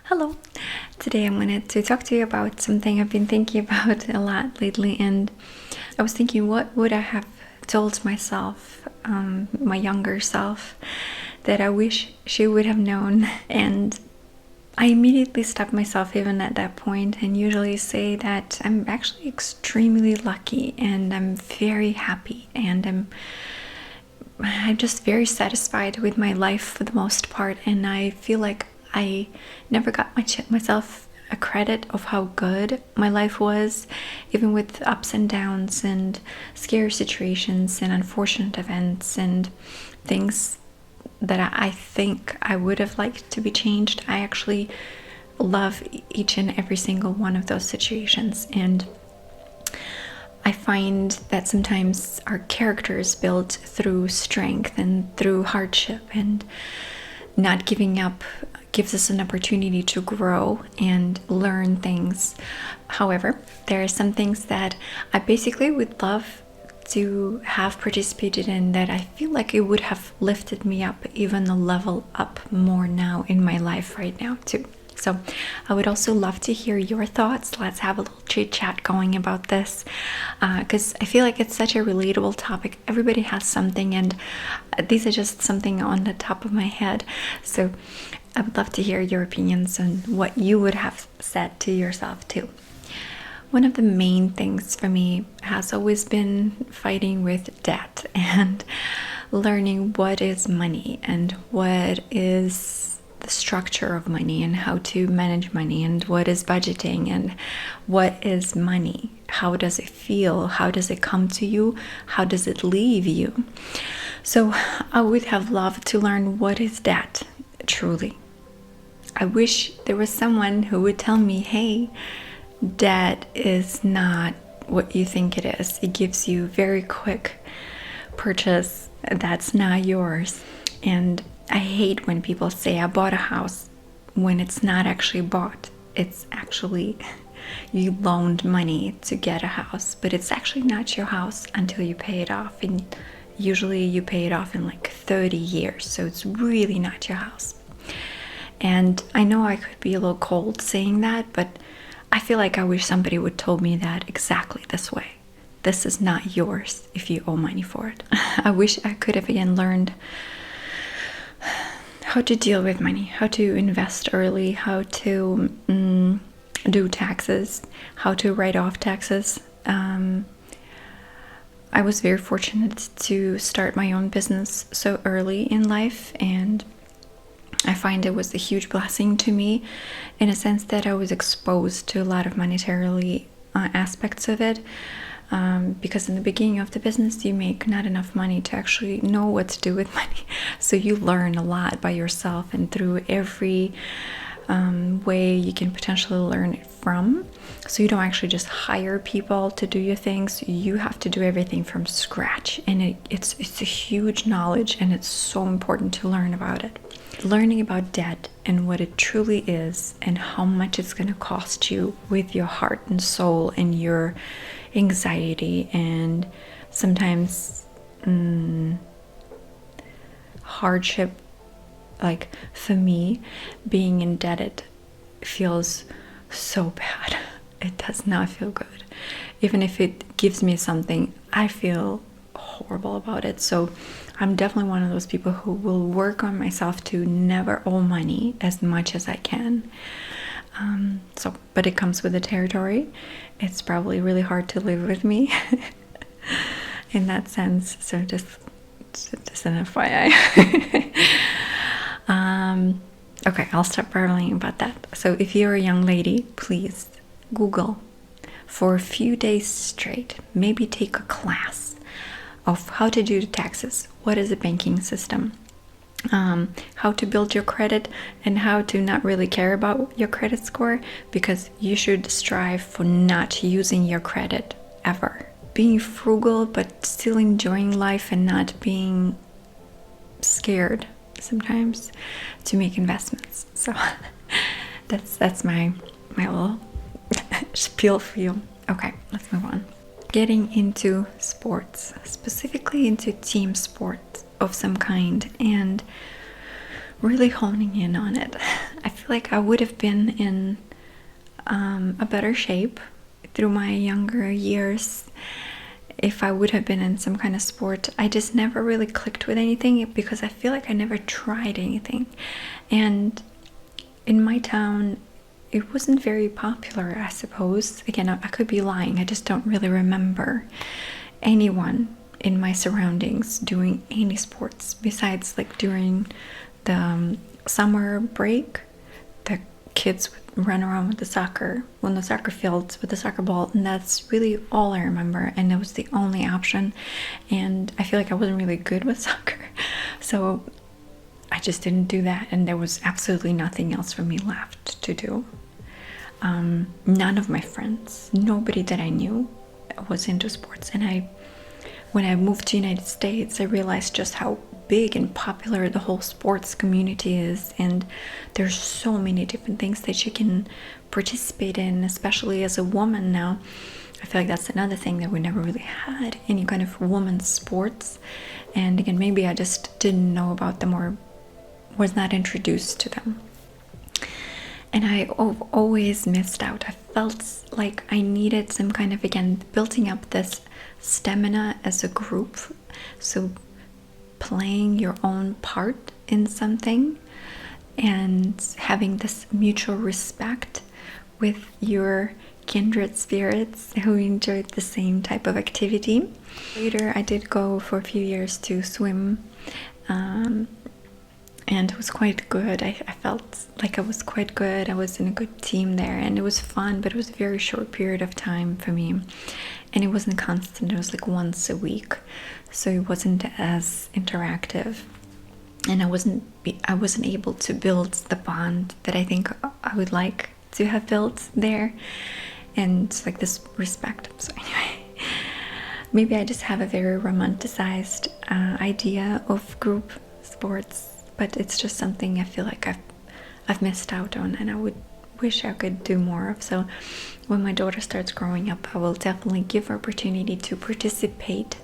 Hello! Today I wanted to talk to you about something I've been thinking about a lot lately, and I was thinking, what would I have told myself, my younger self, that I wish she would have known? And I immediately stopped myself even at that point and usually say that I'm actually extremely lucky and I'm very happy and I'm just very satisfied with my life for the most part, and I feel like I never got myself a credit of how good my life was, even with ups and downs and scary situations and unfortunate events and things that I think I would have liked to be changed. I actually love each and every single one of those situations, and I find that sometimes our character is built through strength and through hardship, and not giving up gives us an opportunity to grow and learn things. However, there are some things that I basically would love to have participated in that I feel like it would have lifted me up even a level up more now in my life right now too. So I would also love to hear your thoughts. Let's have a little chit chat going about this, because I feel like it's such a relatable topic. Everybody has something, and these are just something on the top of my head. So I would love to hear your opinions on what you would have said to yourself too. One of the main things for me has always been fighting with debt and learning what is money and what is the structure of money and how to manage money and what is budgeting and what is money. How does it feel? How does it come to you? How does it leave you? So I would have loved to learn what is debt truly. I wish there was someone who would tell me, hey, debt is not what you think it is. It gives you very quick purchase that's not yours. And I hate when people say I bought a house when it's not actually bought. It's actually you loaned money to get a house, but it's actually not your house until you pay it off. And usually you pay it off in like 30 years, so it's really not your house. And I know I could be a little cold saying that, but I feel like I wish somebody would told me that exactly this way. This is not yours if you owe money for it. I wish I could have again learned how to deal with money, how to invest early, how to do taxes, how to write off taxes. I was very fortunate to start my own business so early in life, and I find it was a huge blessing to me in a sense that I was exposed to a lot of monetarily aspects of it. Because in the beginning of the business you make not enough money to actually know what to do with money, so you learn a lot by yourself and through every way you can potentially learn it from. So you don't actually just hire people to do your things, you have to do everything from scratch, and it's a huge knowledge, and it's so important to learn about it. Learning about debt and what it truly is and how much it's going to cost you with your heart and soul and your anxiety and sometimes hardship. Like for me, being indebted feels so bad. It does not feel good. Even if it gives me something, I feel horrible about it. So I'm definitely one of those people who will work on myself to never owe money as much as I can. But it comes with the territory. It's probably really hard to live with me in that sense. So just an FYI. Okay, I'll stop babbling about that. So if you're a young lady, please Google for a few days straight. Maybe take a class of how to do the taxes. What is a banking system? How to build your credit and how to not really care about your credit score, because you should strive for not using your credit ever. Being frugal but still enjoying life and not being scared sometimes to make investments. So that's my little spiel for you. Okay, let's move on. Getting into sports, specifically into team sports of some kind, and really honing in on it. I feel like I would have been in a better shape through my younger years if I would have been in some kind of sport. I just never really clicked with anything because I feel like I never tried anything. And in my town, it wasn't very popular, I suppose. Again, I could be lying. I just don't really remember anyone in my surroundings doing any sports besides like during the summer break. The kids would run around with the soccer on the soccer fields with the soccer ball, and that's really all I remember, and it was the only option. And I feel like I wasn't really good with soccer, so I just didn't do that, and there was absolutely nothing else for me left to do. None of my friends, nobody that I knew was into sports. And when I moved to the United States, I realized just how big and popular the whole sports community is, and there's so many different things that you can participate in, especially as a woman now. I feel like that's another thing that we never really had, any kind of women's sports. And again, maybe I just didn't know about them or was not introduced to them. And I've always missed out. I felt like I needed some kind of, again, building up this stamina as a group. So playing your own part in something and having this mutual respect with your kindred spirits who enjoyed the same type of activity. Later, I did go for a few years to swim, and it was quite good. I felt like I was quite good. I was in a good team there, and it was fun, but it was a very short period of time for me, and it wasn't constant. It was like once a week, so it wasn't as interactive, and I wasn't able to build the bond that I think I would like to have built there, and like this respect. So anyway, maybe I just have a very romanticized idea of group sports, but it's just something I feel like I've missed out on, and I would wish I could do more of. So when my daughter starts growing up, I will definitely give her opportunity to participate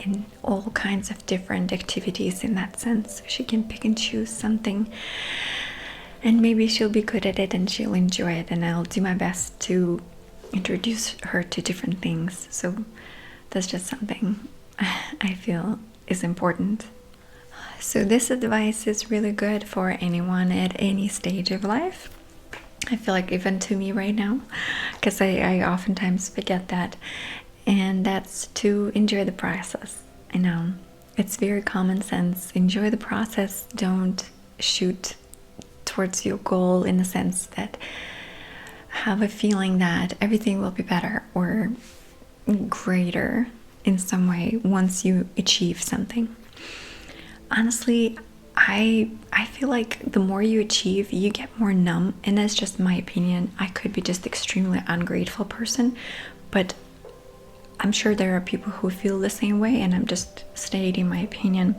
in all kinds of different activities in that sense. She can pick and choose something, and maybe she'll be good at it and she'll enjoy it, and I'll do my best to introduce her to different things. So that's just something I feel is important. So this advice is really good for anyone at any stage of life. I feel like even to me right now, because I oftentimes forget that, and that's to enjoy the process. I know it's very common sense. Enjoy the process. Don't shoot towards your goal in the sense that have a feeling that everything will be better or greater in some way once you achieve something. Honestly, I feel like the more you achieve, you get more numb, and that's just my opinion. I could be just extremely ungrateful person, but I'm sure there are people who feel the same way, and I'm just stating my opinion.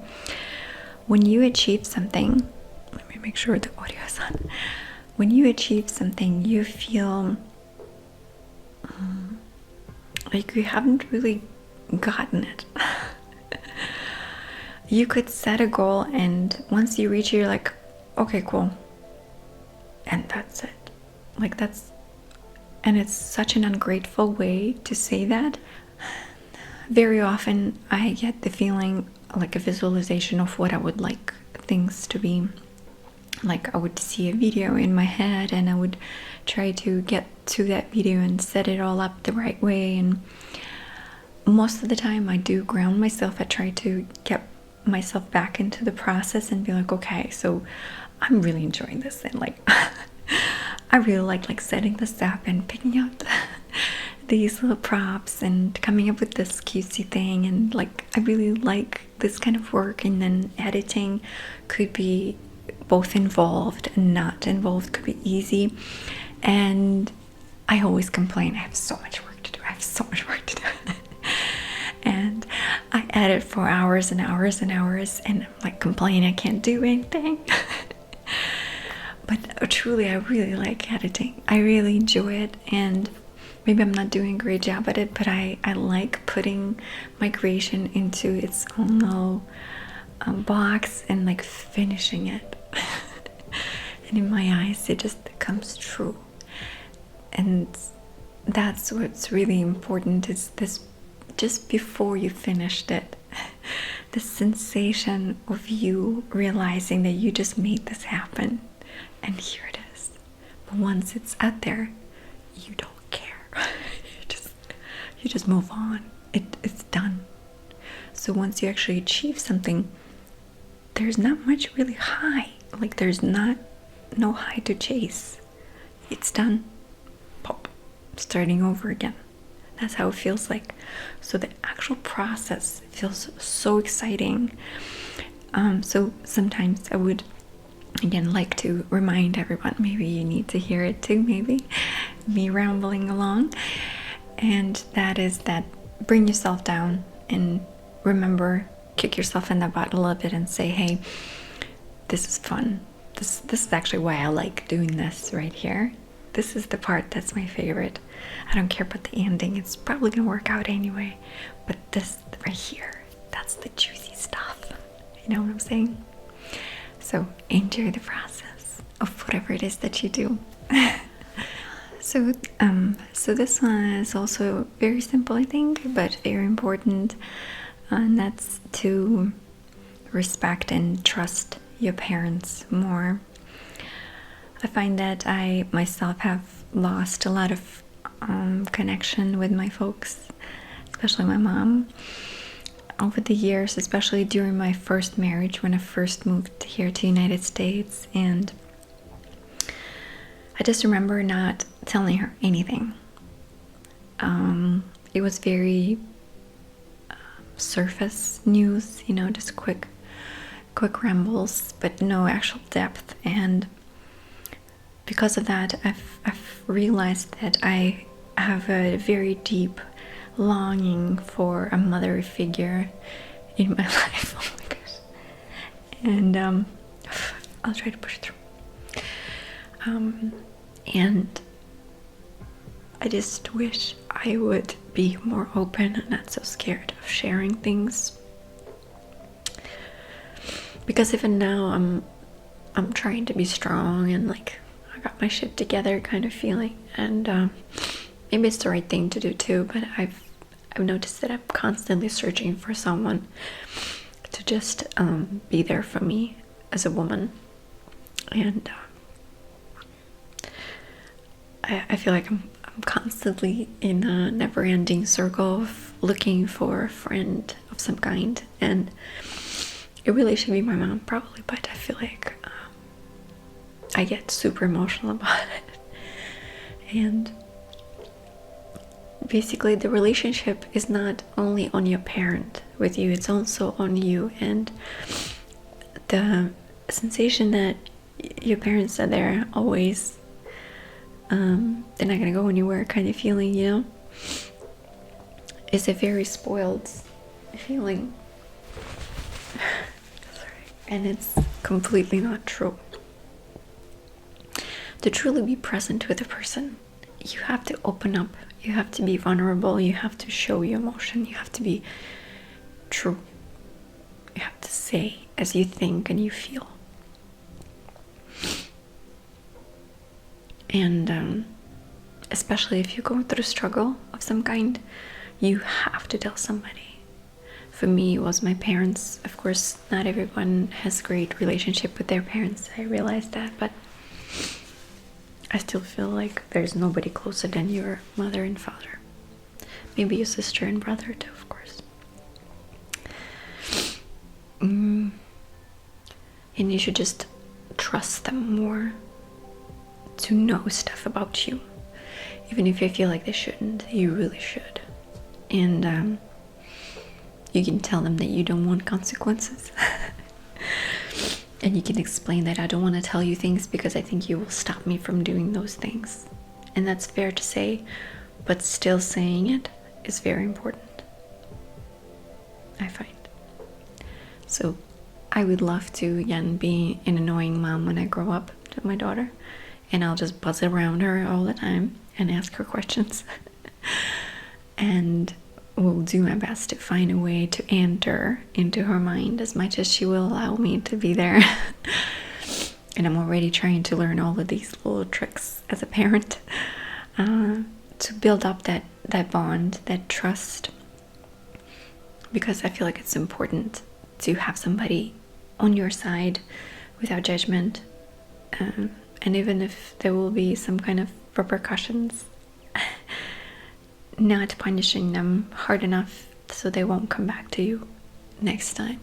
When you achieve something, let me make sure the audio is on. When you achieve something, you feel like you haven't really gotten it. You could set a goal, and once you reach it, you're like, okay, cool. And that's it. Like, and it's such an ungrateful way to say that. Very often I get the feeling like a visualization of what I would like things to be. Like, I would see a video in my head, and I would try to get to that video and set it all up the right way. And most of the time I do ground myself. I try to get myself back into the process and be like, okay, so I'm really enjoying this, and like I really like setting this up and picking out these little props and coming up with this cutesy thing, and like I really like this kind of work. And then editing could be both involved and not involved, could be easy. And I always complain, I have so much work to do, and I edit for hours and hours and hours, and I'm like complaining I can't do anything. But truly, I really like editing. I really enjoy it, and maybe I'm not doing a great job at it, but I like putting my creation into its own little box and like finishing it. And in my eyes, it just comes true. And that's what's really important, is this, just before you finished it, the sensation of you realizing that you just made this happen, and here it is. But once it's out there, you don't care. you just move on. It's done. So once you actually achieve something, there's not much really high. Like, there's no high to chase. It's done. Pop. Starting over again. That's how it feels like. So the actual process feels so exciting. So sometimes I would, again, like to remind everyone, maybe you need to hear it too, maybe, me rambling along. And that is that, bring yourself down and remember, kick yourself in the butt a little bit and say, hey, this is fun. This is actually why I like doing this right here. This is the part that's my favorite. I don't care about the ending. It's probably gonna work out anyway. But this right here, that's the juicy stuff. You know what I'm saying? So enjoy the process of whatever it is that you do. So this one is also very simple, I think, but very important. And that's to respect and trust your parents more. I find that I myself have lost a lot of connection with my folks, especially my mom, over the years, especially during my first marriage, when I first moved here to the United States. And I just remember not telling her anything. It was very surface news, you know, just quick rambles, but no actual depth. And because of that, I've realized that I have a very deep longing for a mother figure in my life. Oh my gosh. And I'll try to push through. And I just wish I would be more open and not so scared of sharing things. Because even now I'm trying to be strong and like I got my shit together kind of feeling, and maybe it's the right thing to do too, but I've noticed that I'm constantly searching for someone to just be there for me as a woman. And I feel like I'm constantly in a never-ending circle of looking for a friend of some kind, and it really should be my mom probably, but I feel like I get super emotional about it. And basically the relationship is not only on your parent with you, it's also on you, and the sensation that your parents are there always, they're not gonna go anywhere kind of feeling, you know, is a very spoiled feeling. And it's completely not true. To truly be present with a person, you have to open up, you have to be vulnerable, you have to show your emotion, you have to be true. You have to say as you think and you feel. And especially if you go through struggle of some kind, you have to tell somebody. For me, it was my parents. Of course, not everyone has a great relationship with their parents. I realize that, but I still feel like there's nobody closer than your mother and father. Maybe your sister and brother too, of course. And you should just trust them more to know stuff about you. Even if you feel like they shouldn't, you really should. And you can tell them that you don't want consequences. And you can explain that I don't want to tell you things because I think you will stop me from doing those things. And that's fair to say, but still saying it is very important, I find. So I would love to, again, be an annoying mom when I grow up to my daughter, and I'll just buzz around her all the time and ask her questions. And will do my best to find a way to enter into her mind as much as she will allow me to be there. And I'm already trying to learn all of these little tricks as a parent to build up that bond, that trust, because I feel like it's important to have somebody on your side without judgment, and even if there will be some kind of repercussions, not punishing them hard enough so they won't come back to you next time.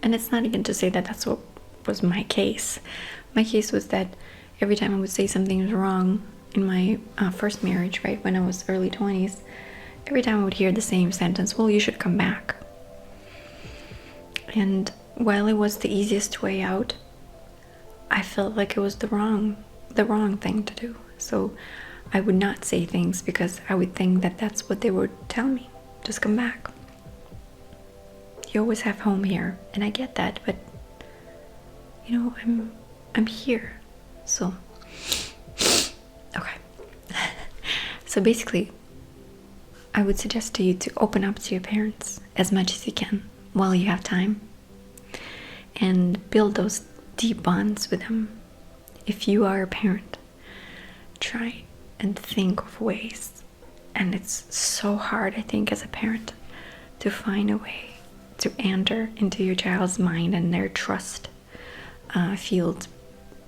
And it's not even to say that that's what was my case. My case was that every time I would say something was wrong in my first marriage, right, when I was early 20s, every time I would hear the same sentence, well, you should come back. And while it was the easiest way out, I felt like it was the wrong thing to do. So I would not say things because I would think that that's what they would tell me. Just come back. You always have home here, and I get that, but you know, I'm here. So okay. So basically, I would suggest to you to open up to your parents as much as you can while you have time, and build those deep bonds with them. If you are a parent, try and think of ways, and it's so hard, I think, as a parent, to find a way to enter into your child's mind and their trust field.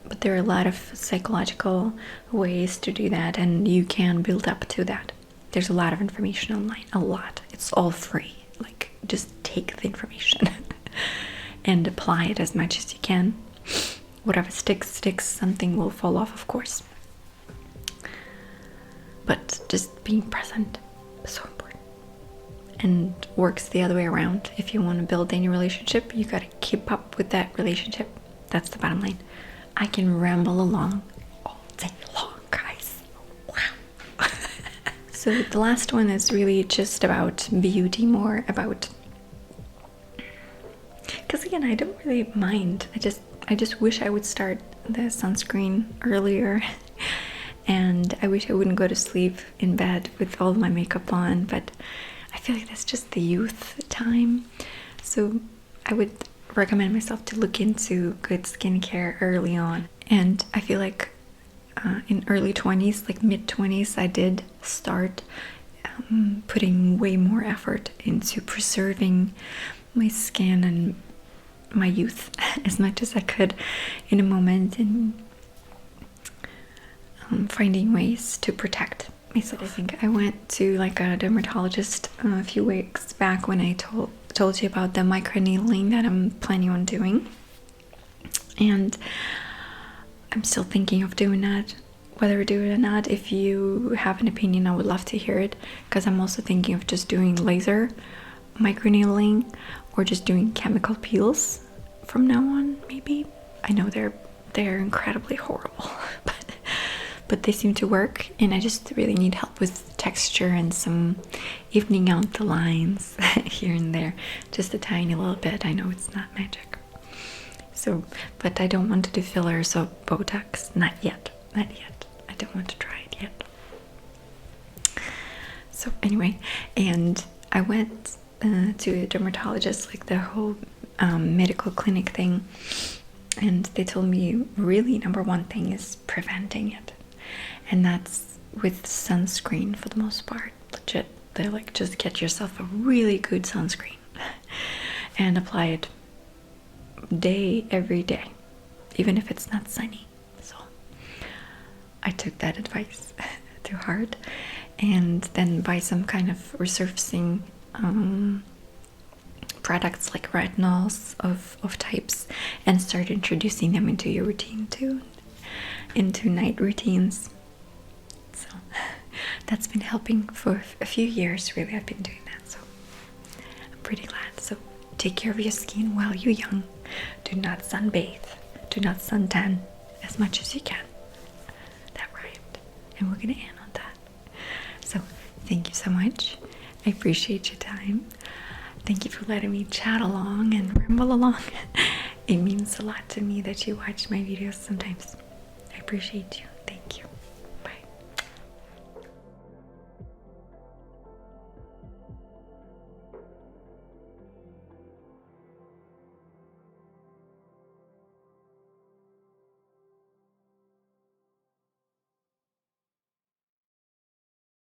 But there are a lot of psychological ways to do that, and you can build up to that. There's a lot of information online, a lot. It's all free. Like, just take the information and apply it as much as you can. Whatever sticks, something will fall off, of course. But just being present is so important. And works the other way around. If you want to build any relationship, you got to keep up with that relationship. That's the bottom line. I can ramble along all day long, guys. Wow. So the last one is really just about beauty, more about, because again, I don't really mind. I just wish I would start the sunscreen earlier, and I wish I wouldn't go to sleep in bed with all my makeup on, but I feel like that's just the youth time. So I would recommend myself to look into good skincare early on. And I feel like in early 20s, like mid 20s, I did start putting way more effort into preserving my skin and my youth as much as I could in a moment, and finding ways to protect myself. I think I went to like a dermatologist a few weeks back when I told you about the microneedling that I'm planning on doing, and I'm still thinking of doing that, whether to do it or not. If you have an opinion, I would love to hear it, because I'm also thinking of just doing laser microneedling or just doing chemical peels from now on, maybe. I know they're incredibly horrible, but they seem to work, and I just really need help with texture and some evening out the lines here and there, just a tiny little bit. I know it's not magic. So, but I don't want to do fillers or Botox, not yet. I don't want to try it yet. So anyway, and I went to a dermatologist, like the whole medical clinic thing, and they told me really number one thing is preventing it. And that's with sunscreen for the most part. Legit. They're like, just get yourself a really good sunscreen and apply it every day, even if it's not sunny. So I took that advice to heart, and then buy some kind of resurfacing products like retinols of types, and start introducing them into your routine too, into night routines. So that's been helping for a few years, really. I've been doing that, so I'm pretty glad. So take care of your skin while you're young. Do not sunbathe. Do not suntan as much as you can. That rhymed. And we're going to end on that. So thank you so much. I appreciate your time. Thank you for letting me chat along and ramble along. It means a lot to me that you watch my videos sometimes. I appreciate you.